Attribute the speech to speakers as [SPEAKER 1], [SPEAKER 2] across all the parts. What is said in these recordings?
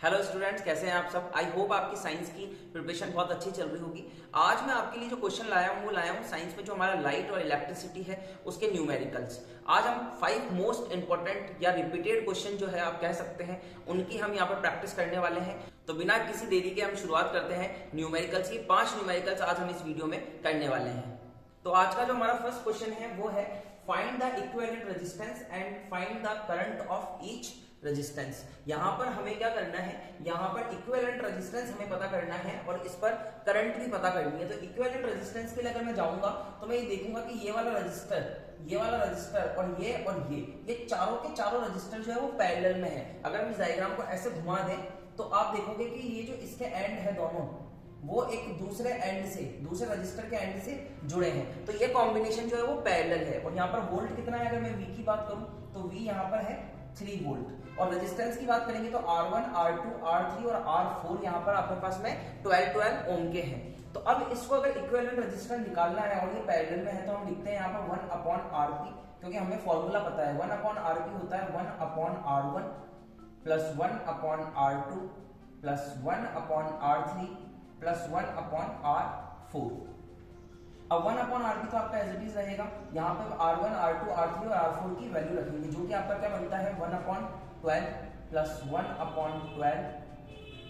[SPEAKER 1] Hello students, कैसे हैं आप सब। आई होप आपकी साइंस की प्रिपरेशन बहुत अच्छी चल रही होगी। आज मैं आपके लिए जो क्वेश्चन लाया हूँ वो लाया हूँ साइंस में जो हमारा लाइट और इलेक्ट्रिसिटी है उसके न्यूमेरिकल्स। आज हम 5 मोस्ट इंपॉर्टेंट या रिपीटेड क्वेश्चन जो है आप कह सकते हैं उनकी हम यहाँ पर प्रैक्टिस करने वाले हैं। तो बिना किसी देरी के हम शुरुआत करते हैं न्यूमेरिकल्स की। 5 न्यूमेरिकल्स आज हम इस वीडियो में करने वाले हैं। तो आज का जो हमारा फर्स्ट क्वेश्चन है वो है find the equivalent resistance and find the current of each resistance. यहां पर हमें क्या करना है, यहां पर इक्विवेलेंट रेजिस्टेंस हमें पता करना है और इस पर करंट भी पता करनी है। तो इक्विवेलेंट रेजिस्टेंस के लिए अगर मैं जाऊंगा तो मैं ये देखूंगा कि ये वाला रजिस्टर और ये चारों के चारों रजिस्टर जो है वो पैरेलल में है। अगर हम इस डायग्राम को ऐसे घुमा दें तो आप देखोगे कि ये जो इसके एंड है दोनों वो एक दूसरे रजिस्टर के एंड से जुड़े हैं। तो ये कॉम्बिनेशन जो है वो पैरेलल है। और यहाँ पर वोल्ट कितना है, अगर मैं V की बात करूं तो V यहाँ पर है 3 वोल्ट। और रेजिस्टेंस की बात करेंगे तो R1, R2, R3 और R4 यहाँ पर आपके पास में 12 ओम के हैं। तो अब इसको अगर इक्विवेलेंट रेजिस्टेंस निकालना है और ये पैरेलल में है तो हम लिखते हैं यहाँ पर 1/Rp, क्योंकि हमें फॉर्मूला पता है 1/Rp होता है 1/R1 plus 1/R2 plus 1/R3 plus 1/R4। अब 1/Rp तो आपका एज इट इज रहेगा। यहाँ पे R1, R2, R3 और R4 की वैल्यू रखेंगे जो कि आपका क्या बनता है 1/12 प्लस 1/12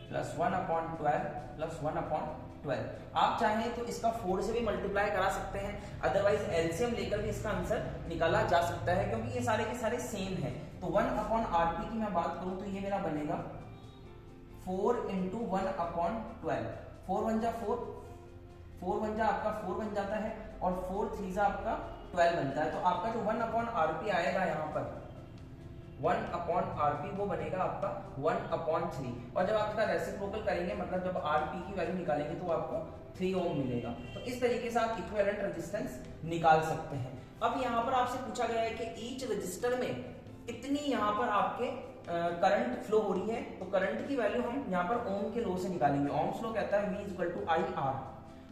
[SPEAKER 1] प्लस 1/12 प्लस 1/12। आप चाहें तो इसका 4 से भी मल्टीप्लाई करा सकते हैं, अदरवाइज एलसीएम लेकर भी इसका आंसर निकाला जा सकता है क्योंकि ये सारे के सारे सेम है। तो 1/Rp की मैं बात करूं तो ये मेरा बनेगा 4 × 1/12। 4 1 जा 4 आपका 4 बन जाता है और 4 3 जा आपका 12 बनता है। तो आपका जो 1/Rp आएगा यहाँ पर 1/Rp वो बनेगा आपका 1/3। और जब आप इसका रेसिप्रोकल करेंगे मतलब जब Rp की वैल्यू निकालेंगे तो आपको 3 ओम मिलेगा। तो इस तरीके से आप इक्विवेलेंट रेजिस्टेंस निकाल सकते हैं। अब यहाँ पर आपसे पूछा गया है कि ईच रजिस्टर में कितनी यहाँ पर आपके करंट फ्लो हो रही है। तो करंट की वैल्यू हम यहाँ पर ओम के लो से निकालेंगे। ओम्स लो कहता है V = IR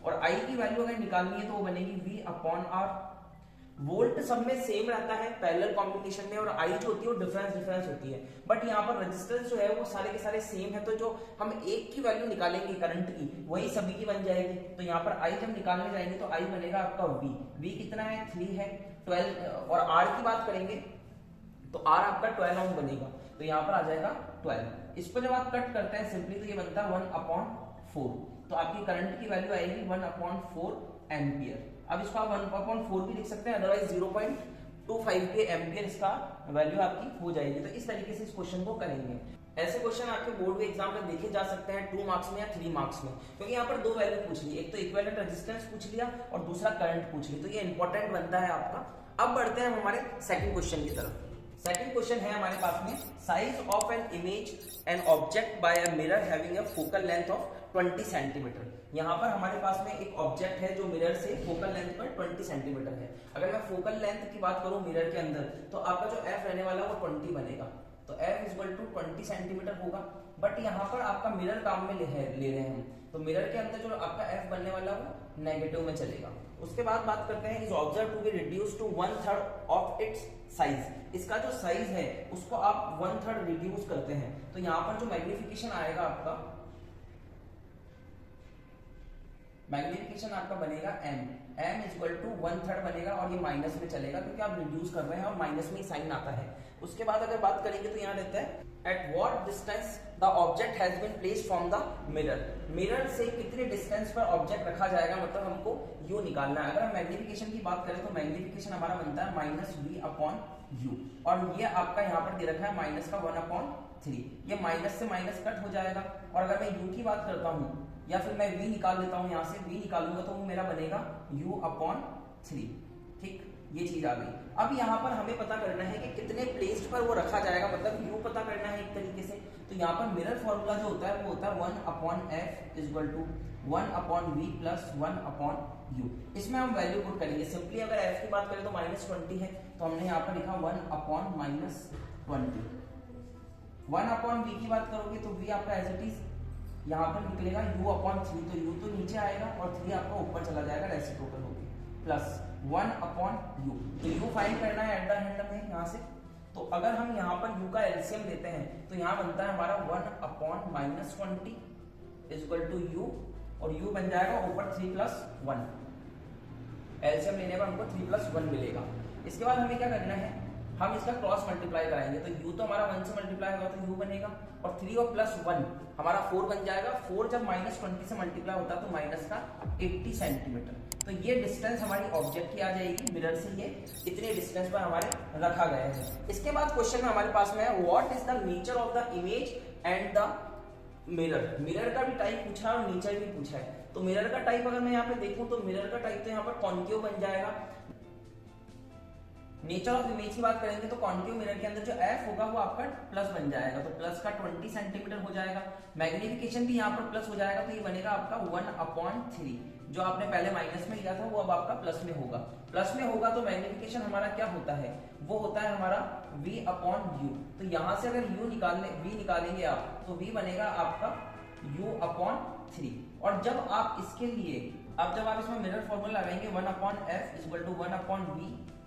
[SPEAKER 1] और I की वैल्यू अगर निकालनी है तो वो बनेगी V/R। वोल्ट सब में सेम रहता है पैरेलल कॉम्बिनेशन में और I जो होती है वो डिफरेंस होती है। बट यहाँ पर रेजिस्टेंस जो है वो सारे के सारे सेम है। तो जो हम एक की वैल्यू निकालेंगे करंट की वही सभी की बन जाएगी। तो यहाँ पर I जब निकालने जाएंगे तो I बनेगा आपका V कितना है 3 है 12। और R की बात करेंगे तो R आपका 12 ओम बनेगा। तो यहाँ पर आ जाएगा 12। इस पर जब आप कट करते हैं सिंपली तो ये बनता है 1/4। तो आपकी करंट की वैल्यू आएगी 1/4 एम्पियर। अब इसको आप 1/4 भी लिख सकते हैं, अदरवाइज 0.25 के एम्पियर इसका वैल्यू आपकी हो जाएगी। तो इस तरीके से इस क्वेश्चन को करेंगे। ऐसे क्वेश्चन आपके बोर्ड के एग्जाम में देखे जा सकते हैं 2 मार्क्स में या 3 मार्क्स में, क्योंकि यहाँ पर 2 वैल्यू पूछ ली, एक तो इक्विवेलेंट रेजिस्टेंस पूछ लिया और दूसरा करंट पूछ लिया। तो ये इंपॉर्टेंट बनता है आपका। अब बढ़ते हैं हमारे सेकंड क्वेश्चन की तरफ। सेकंड क्वेश्चन है हमारे पास में size of an image an object by a mirror having a focal length of 20 centimetre. यहाँ पर हमारे पास में एक ऑब्जेक्ट है जो मिरर से फोकल लेंथ पर 20 सेंटीमीटर है। अगर मैं फोकल लेंथ की बात करूं मिरर के अंदर तो आपका जो f रहने वाला है वो 20 बनेगा। तो f = 20 सेंटीमीटर होगा। बट यहाँ पर आपका मिरर काम में ले रहे हैं तो मिरर के अंदर जो आपका f बनने वाला वो नेगेटिव में चलेगा। उसके बाद बात करते हैं is observe to be reduce to 1/3 of its size. इसका जो साइज है उसको आप 1/3 रिड्यूस करते हैं तो यहाँ पर जो मैग्निफिकेशन आएगा आपका बनेगा m = 1/3 बनेगा और ये माइनस में चलेगा क्योंकि आप रिड्यूस कर रहे हैं और माइनस में ही साइन आता है। उसके बाद अगर बात करेंगे तो यहाँ रहता है at what distance the object has been placed from the mirror. Mirror से कितने डिस्टेंस पर ऑब्जेक्ट रखा जाएगा, मतलब हमको u निकालना है। अगर हम मैग्निफिकेशन की बात करें तो मैग्निफिकेशन हमारा बनता है -v/u और ये आपका यहाँ पर दे रखा है -1/3। ये माइनस से माइनस कट हो जाएगा। और अगर मैं u की बात करता हूँ या फिर मैं v निकाल देता हूँ, यहाँ से v निकालूंगा तो वो मेरा बनेगा u/3। ठीक, ये चीज आ गई। अब यहाँ पर हमें पता करना है कि कितने प्लेस्ड पर वो रखा जाएगा, मतलब u पता करना है एक तरीके से। तो यहाँ पर मिरर फॉर्मूला जो होता है वो होता है 1/f = 1/v प्लस 1/u। इसमें हम वैल्यू पुट करेंगे। सिंपली अगर f की बात करें तो -20 है तो हमने यहाँ पर लिखा 1/-20। 1/v की बात करोगे तो v आपका एज इट इज यहाँ पर निकलेगा u/3। तो u तो नीचे आएगा और 3 आपका ऊपर चला जाएगा रेसिप्रोकल होके प्लस 1/u। तो u फाइंड करना है एट द एंड में यहाँ से तो अगर हम यहाँ पर u का एलसीएम लेते हैं तो यहाँ बनता है हमारा 1/-20 इक्वल टू u, और u बन जाएगा ऊपर 3+1। एलसीएम लेने पर हमको 3+1 मिलेगा। इसके बाद हमें क्या करना है, हम इसका क्रॉस मल्टीप्लाई कराएंगे, तो u तो हमारा 1 से मल्टीप्लाई होगा तो u बनेगा, और 3 और +1 हमारा 4 बन जाएगा। 4 जब -20 से मल्टीप्लाई होता है तो माइनस का 80 सेंटीमीटर। तो ये डिस्टेंस हमारी ऑब्जेक्ट की आ जाएगी, मिरर से ये इतने डिस्टेंस पर हमारे रखा गया है। इसके बाद क्वेश्चन में हमारे पास में है what is the nature of the image and the mirror. Mirror का भी टाइप पूछा है और नेचर भी पूछा है। तो मिरर का टाइप अगर मैं यहाँ पे देखूं तो मिरर का टाइप तो यहाँ पर कॉन्केव बन जाएगा। नेचर ऑफ इमेज की बात करेंगे तो कॉन्केव मिरर के अंदर जो f होगा वो आपका प्लस बन जाएगा, तो प्लस का 20 सेंटीमीटर हो जाएगा। मैग्निफिकेशन भी यहाँ पर प्लस हो जाएगा, तो ये बनेगा आपका 1/3। जो आपने पहले माइनस में लिया था वो अब आपका प्लस में होगा। प्लस में होगा तो मैग्निफिकेशन हमारा क्या होता है, वो होता है हमारा v/u। तो यहाँ से अगर v निकालेंगे आप तो v बनेगा आपका u/3। और जब आप इसके लिए जब आप इसमें मिरर फॉर्मूला लगाएंगे 1/f equal to 1/v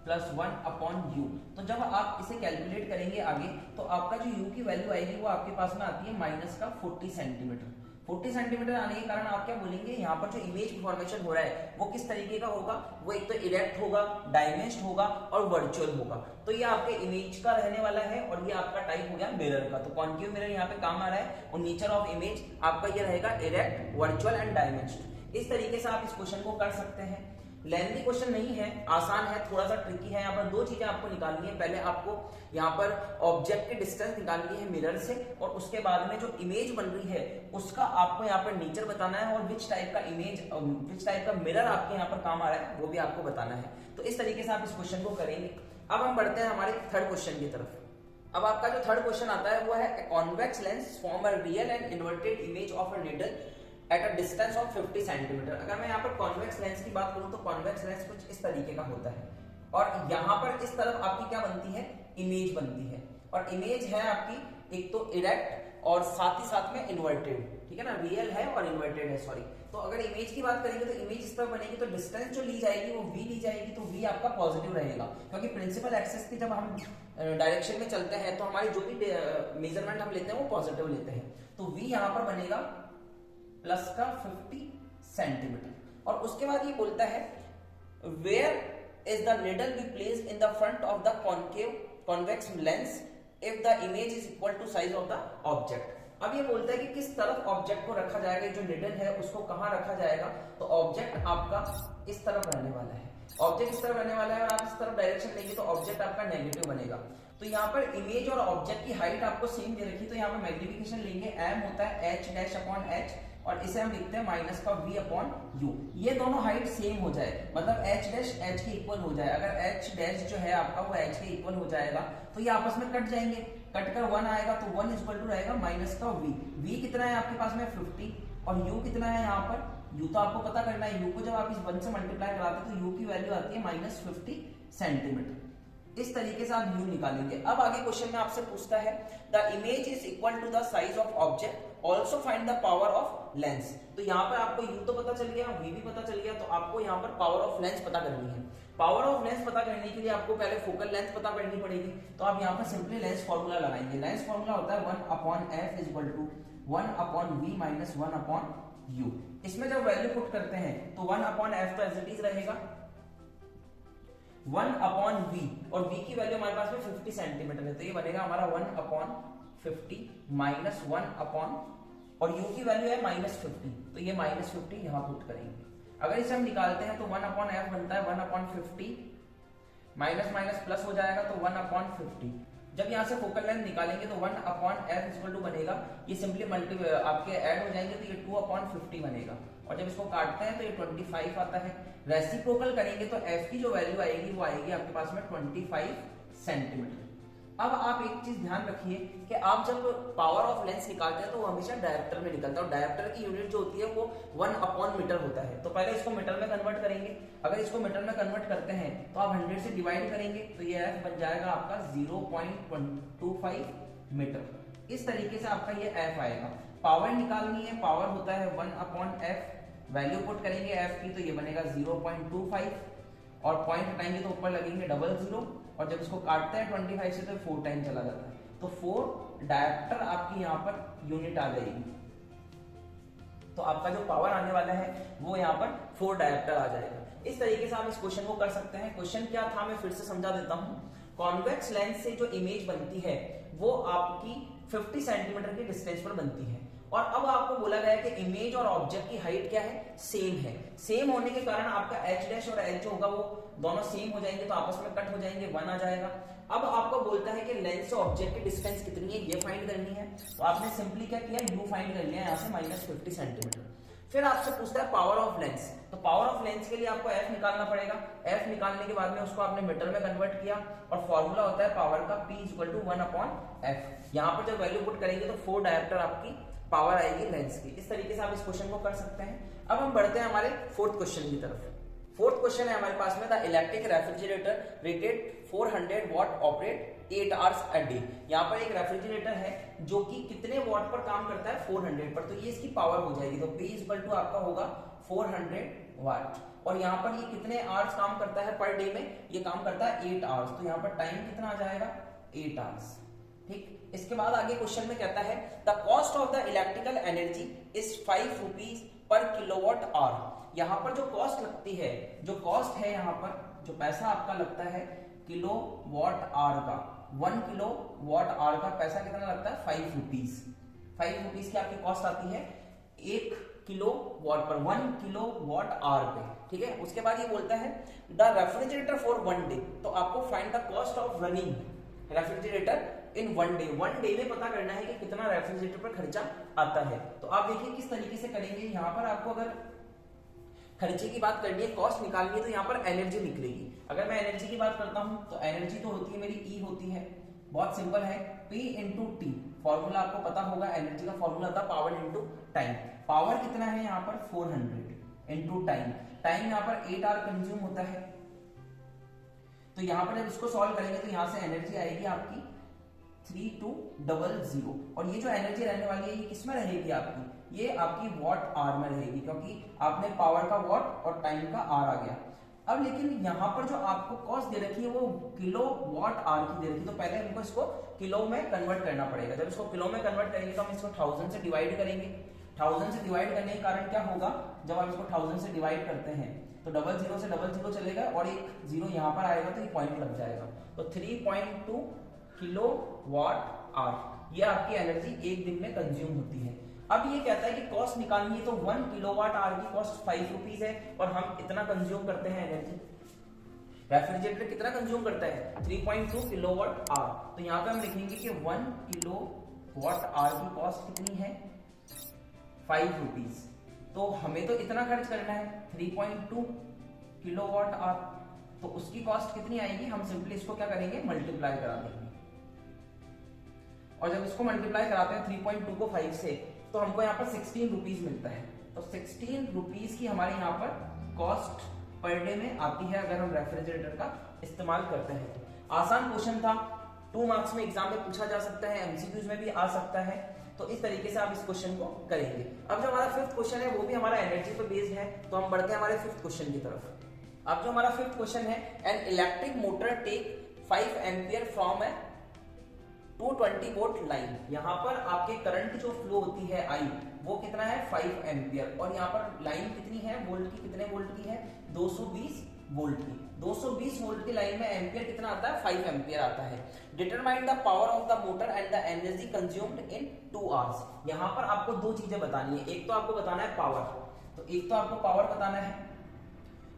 [SPEAKER 1] plus 1/u, तो जब आप इसे कैलकुलेट करेंगे आगे तो आपका जो u की वैल्यू आएगी वो आपके पास में आती है -40 सेंटीमीटर। 40 सेंटीमीटर आने के कारण आप क्या बोलेंगे, यहाँ पर जो इमेज फॉर्मेशन हो रहा है वो किस तरीके का होगा, वो एक तो इरेक्ट होगा, डायमेंस्ड होगा और वर्चुअल होगा। तो ये आपके इमेज का रहने वाला है और ये आपका टाइप हो गया मिरर का। तो कॉन्केव मिरर यहाँ पे काम आ रहा है, और नेचर ऑफ इमेज आपका ये रहेगा इरेक्ट, वर्चुअल एंड डायमेंस्ड। इस तरीके से आप इस क्वेश्चन को कर सकते हैं। लेंथी क्वेश्चन नहीं है, आसान है, थोड़ा सा ट्रिकी है। यहाँ पर दो चीजें आपको निकालनी है। पहले आपको यहाँ पर ऑब्जेक्ट की डिस्टेंस निकालनी है मिरर से, और उसके बाद में जो इमेज बन रही है उसका आपको यहाँ पर नेचर बताना है, और विच टाइप का इमेज, विच टाइप का मिरर आपके यहाँ पर काम आ रहा है वो भी आपको बताना है। तो इस तरीके से आप इस क्वेश्चन को करेंगे। अब हम बढ़ते हैं हमारे थर्ड क्वेश्चन की तरफ। अब आपका जो थर्ड क्वेश्चन आता है वो है convex lens form a real and inverted image of a needle at a distance of 50 centimetre. अगर मैं यहाँ पर कॉन्वेक्स लेंस की बात करूं तो कॉन्वेक्स लेंस कुछ इस तरीके का होता है, और यहाँ पर इस तरफ आपकी क्या बनती है, इमेज बनती है। और इमेज है आपकी एक तो इरेक्ट और साथ ही साथ में इन्वर्टेड, ठीक है ना, रियल है और इन्वर्टेड है, सॉरी। तो अगर इमेज की बात करेंगे तो इमेज इस तरह बनेगी, तो डिस्टेंस जो ली जाएगी वो v ली जाएगी, तो v आपका पॉजिटिव रहेगा, क्योंकि प्रिंसिपल एक्सिस की जब हम डायरेक्शन में चलते हैं तो हमारी जो भी मेजरमेंट हम लेते हैं वो पॉजिटिव लेते हैं। तो v यहाँ पर बनेगा प्लस का 50 सेंटीमीटर। और उसके बाद ये बोलता है where is the needle be placed in the front of the convex lens if the image is equal to size of the object. अब ये बोलता है कि किस तरफ ऑब्जेक्ट को रखा जाएगा, जो निडल है उसको कहां रखा जाएगा। तो ऑब्जेक्ट आपका इस तरफ रहने वाला है, ऑब्जेक्ट इस तरफ रहने वाला है, और आप इस तरफ डायरेक्शन लेंगे तो ऑब्जेक्ट आपका नेगेटिव बनेगा। तो यहाँ पर इमेज और ऑब्जेक्ट की हाइट आपको सेम दे रखी, तो यहाँ पर मैग्निफिकेशन लेंगे, m होता है h'/h, और इसे हम लिखते हैं -v/u। ये दोनों हाइट सेम हो जाए, मतलब h' h के इक्वल हो जाए। अगर h' जो है आपका वो h के इक्वल हो जाएगा तो ये आपस में कट जाएंगे, कट कर 1 आएगा, तो 1 इक्वल टू रहेगा -v। v कितना है आपके पास में 50, और u कितना है यहाँ पर, u तो आपको पता करना है। u को जब आप इस 1 से मल्टीप्लाई कराते हैं तो u की वैल्यू आती है -50 सेंटीमीटर। इस तरीके से आप u निकालेंगे। अब आगे क्वेश्चन में आपसे पूछता है the image is equal to the size of object, also find the power of lens. तो यहाँ पर आपको u तो पता चल गया, v भी पता चल गया, तो आपको यहाँ पर पावर ऑफ लेंस पता करनी है। पावर ऑफ लेंस पता करने के लिए आपको पहले फोकल लेंथ पता करनी पड़ेगी। तो आप यहाँ पर सिंपली लेंस फॉर्मूला लगाएंगे। लेंस फॉर्मूला होता है 1/f equal to 1/v minus 1/u। इसमें जब वैल्यू पुट करते हैं तो 1/f तो एज इट इज रहेगा, 1/v, और v की वैल्यू हमारे पास में 50 सेंटीमीटर है, तो ये बनेगा हमारा 1/50 माइनस 1 और u की वैल्यू है -50, तो ये -50 यहाँ पुट करेंगे। अगर इसे हम निकालते हैं तो 1/f बनता है 1/50, माइनस माइनस प्लस हो जाएगा तो 1/50। जब यहाँ से फोकल लेंथ निकालेंगे तो 1/f इक्वल टू बनेगा, ये सिंपली आपके ऐड हो जाएंगे तो ये 2/50 बनेगा, और जब इसको काटते हैं तो ये 25 आता है। रेसिप्रोकल करेंगे तो f की जो वैल्यू आएगी वो आएगी आपके पास में 25 सेंटीमीटर। अब आप एक चीज ध्यान रखिए कि आप जब पावर ऑफ लेंस निकालते हैं तो वो हमेशा डायरेक्टर में निकलता है, और डायरेक्टर की यूनिट जो होती है वो 1/मीटर होता है। तो पहले इसको मीटर में कन्वर्ट करेंगे। अगर इसको मीटर में कन्वर्ट करते हैं तो आप 100 से डिवाइड करेंगे तो ये f बन जाएगा आपका 0.25 मीटर। इस तरीके से आपका ये f आएगा। पावर निकालनी है, पावर होता है 1/f, वैल्यू पुट करेंगे f की तो ये बनेगा 0.25, और पॉइंट हटाएंगे तो ऊपर लगेंगे 00, और जब इसको काटते हैं 25 से तो 4 टाइम चला जाता है, तो 4 डायोप्टर आपकी यहाँ पर यूनिट आ जाएगी। तो आपका जो पावर आने वाला है वो यहाँ पर 4 डायोप्टर आ जाएगा। इस तरीके से आप इस क्वेश्चन को कर सकते हैं। क्वेश्चन क्या था मैं फिर से समझा देता हूँ। कॉन्वेक्स लेंस से जो इमेज बनती है वो आपकी 50 सेंटीमीटर के डिस्टेंस पर बनती है, और अब आपको बोला गया है कि इमेज और ऑब्जेक्ट की हाइट क्या है, सेम है। सेम होने के कारण आपका एच डैश और एल जो होगा वो दोनों सेम हो जाएंगे, तो आपस में कट हो जाएंगे, 1 आ जाएगा। अब आपको बोलता है कि लेंस से ऑब्जेक्ट की डिस्टेंस कितनी है ये फाइंड करनी है, तो आपने सिंपली क्या किया, यू फाइंड कर लिया यहाँ से -50 सेंटीमीटर। फिर आपसे पूछता है पावर ऑफ लेंस, तो पावर ऑफ लेंस के लिए आपको एफ निकालना पड़ेगा। एफ निकालने के बाद में उसको आपने मीटर में कन्वर्ट किया, और फॉर्मूला होता है पावर का P = 1/f। यहाँ पर जब वैल्यू पुट करेंगे तो 4 डायोप्टर आपकी पावर आएगी लेंस की। इस तरीके से आप इस क्वेश्चन को कर सकते हैं। अब हम बढ़ते हैं हमारे फोर्थ क्वेश्चन की तरफ। फोर्थ क्वेश्चन है हमारे पास में, the electric refrigerator rated 400 what operate 8 hours a day. यहाँ पर एक रेफ्रिजरेटर है जो कि कितने वॉट पर काम करता है, 400 पर, तो ये इसकी पावर हो जाएगी। तो P = आपका होगा 400 वाट, और यहाँ पर ये कितने आवर्स काम करता है पर डे में, ये काम करता है 8 आवर्स, तो यहाँ पर टाइम कितना आ जाएगा, 8 आवर्स। ठीक, इसके बाद आगे क्वेश्चन में कहता है the cost of the electrical energy is 5 rupees per kilowatt hour. यहाँ पर जो कॉस्ट लगती है, जो कॉस्ट है यहाँ पर, जो पैसा आपका लगता है किलोवाट आवर का, 1 किलोवाट आवर का पैसा कितना लगता है, 5 रुपीज। 5 रुपीज की आपकी कॉस्ट आती है 1 किलोवाट पर, 1 किलोवाट आवर पे। ठीक है, उसके बाद ये बोलता है द रेफ्रिजरेटर फॉर 1 डे, तो आपको find the cost of running refrigerator in 1 day. 1 day में पता करना है कि कितना रेफ्रिजरेटर पर खर्चा आता है। तो आप देखिए किस तरीके से करेंगे। यहाँ पर आपको अगर खर्चे की बात करनी है, कॉस्ट निकालनी है, तो यहाँ पर एनर्जी निकलेगी। अगर मैं एनर्जी की बात करता हूं तो एनर्जी तो होती है मेरी E होती है, बहुत सिंपल है, P × T। फॉर्मूला आपको पता होगा, एनर्जी का फॉर्मूला था पावर × टाइम। पावर कितना है यहाँ पर 400 × टाइम। टाइम यहाँ पर 8 आवर कंज्यूम होता है। तो यहाँ पर जब इसको सॉल्व करेंगे तो यहाँ से एनर्जी आएगी आपकी 3200, और ये जो एनर्जी रहने वाली है ये किसमें रहेगी आपकी, ये आपकी वॉट आवर में रहेगी, क्योंकि आपने पावर का वॉट और टाइम का आर आ गया। अब लेकिन यहाँ पर जो आपको कॉस्ट दे रखी है वो किलो वॉट आवर की दे रखी है, तो पहले हमको इसको किलो में कन्वर्ट करना पड़ेगा। जब इसको किलो में कन्वर्ट करेंगे तो हम इसको 1000 से डिवाइड करेंगे। 1000 से डिवाइड करने के कारण क्या होगा, जब आप इसको 1000 से डिवाइड करते हैं तो 00 से 00 चलेगा, और एक 0 यहाँ पर आएगा तो ये पॉइंट लग जाएगा। तो 3.2 किलोवाट आवर ये आपकी एनर्जी एक दिन में कंज्यूम होती है। अब ये कहता है कि कॉस्ट निकालनी है, तो 1 किलोवाट आवर की कॉस्ट 5 रुपीज है, और हम इतना कंज्यूम करते हैं एनर्जी। रेफ्रिजरेटर कितना कंज्यूम करता है, 3.2 किलोवाट आवर। तो यहाँ पे हम लिखेंगे कि 1 किलोवाट आवर की कॉस्ट कितनी है, 5 रुपीज। तो हमें तो इतना खर्च करना है 3.2 किलोवाट आवर, तो उसकी कॉस्ट कितनी आएगी, हम सिंपली इसको क्या करेंगे, मल्टीप्लाई करा देंगे। और जब इसको मल्टीप्लाई कराते हैं 3.2 को 5 से, तो हमको यहाँ पर 16 रुपीज मिलता है। तो 16 रुपीज की हमारे यहाँ पर कॉस्ट पर डे में आती है अगर हम रेफ्रिजरेटर का इस्तेमाल करते हैं। आसान क्वेश्चन था, 2 मार्क्स में एग्जाम में पूछा जा सकता है, एमसीक्यूज में भी आ सकता है। तो इस तरीके से आप इस क्वेश्चन को करेंगे। अब जो हमारा 5th क्वेश्चन है वो भी हमारा एनर्जी पर बेस्ड है, तो हम बढ़ते हैं हमारे 5th क्वेश्चन की तरफ। अब जो हमारा 5th क्वेश्चन है, an electric motor take 5 ampere from a 220 volt line. यहाँ पर आपके करंट जो फ्लो होती है आई, वो कितना है 5 एम्पियर, और यहाँ पर लाइन कितनी है, वोल्ट की, कितने वोल्ट की है, 220 वोल्ट की। 220 वोल्ट की लाइन में एम्पियर कितना आता है, 5 एम्पियर आता है। Determine the power of the motor and the energy consumed in 2 hours. यहाँ पर आपको 2 चीजें बतानी है, एक तो आपको बताना है पावर, तो एक तो आपको पावर बताना है,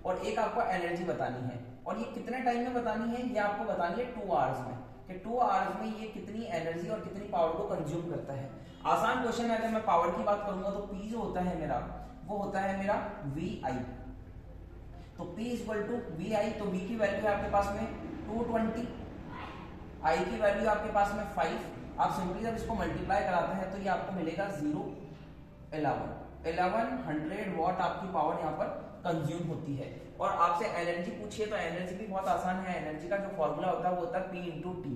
[SPEAKER 1] और एक आपको एनर्जी बतानी है। और ये कितने टाइम में बतानी है, ये आपको बतानी है 2 आवर्स में, कि 2 आवर्स में ये कितनी एनर्जी और कितनी पावर को कंज्यूम करता है। आसान क्वेश्चन है। अगर मैं पावर की बात करूंगा तो P जो होता है मेरा, वो होता है मेरा VI। तो P = VI, तो V की वैल्यू है आपके पास में 220, I की वैल्यू आपके पास में 5। आप सिंपली जब इसको मल्टीप्लाई कराते हैं तो ये आपको मिलेगा 1100 वॉट आपकी पावर यहाँ पर कंज्यूम होती है। और आपसे एनर्जी पूछिए तो एनर्जी भी बहुत आसान है। एनर्जी का जो फॉर्मूला होता है वो होता है P × T,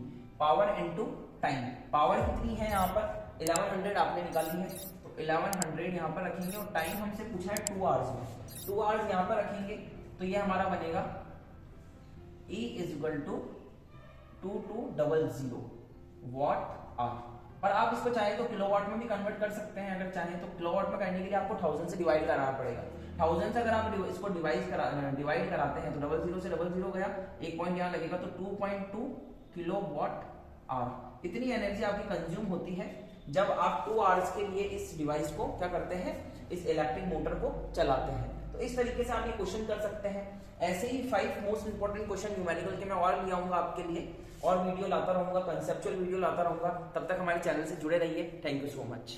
[SPEAKER 1] power × time. Power कितनी है यहाँ पर 1100 आपने निकाली है, तो 1100 यहाँ पर रखेंगे, और टाइम हमसे पूछा है 2 आवर्स में, 2 आवर्स यहाँ पर रखेंगे, तो ये हमारा बनेगा E = 2200 वॉट आवर। पर आप इसको चाहे तो किलोवाट में भी कन्वर्ट कर सकते हैं। अगर चाहें तो किलोवाट में करने के लिए आपको 1000 से डिवाइड कराना पड़ेगा। 1000 से अगर आप इसको डिवाइड कराते हैं तो 00 से 00 गया, एक पॉइंट यहाँ लगेगा, तो 2.2 किलोवाट आवर। इतनी एनर्जी आपकी कंज्यूम होती है जब आप 2 आवर्स के लिए इस डिवाइस को क्या करते हैं, इस इलेक्ट्रिक मोटर को चलाते हैं। तो इस तरीके से आप ये क्वेश्चन कर सकते हैं। ऐसे ही 5 मोस्ट इंपोर्टेंट क्वेश्चन न्यूमेरिकल के मैं और ले आऊंगा आपके लिए, और वीडियो लाता रहूंगा, कंसेप्चुअल वीडियो लाता रहूंगा। तब तक हमारे चैनल से जुड़े रहिए। Thank you so much.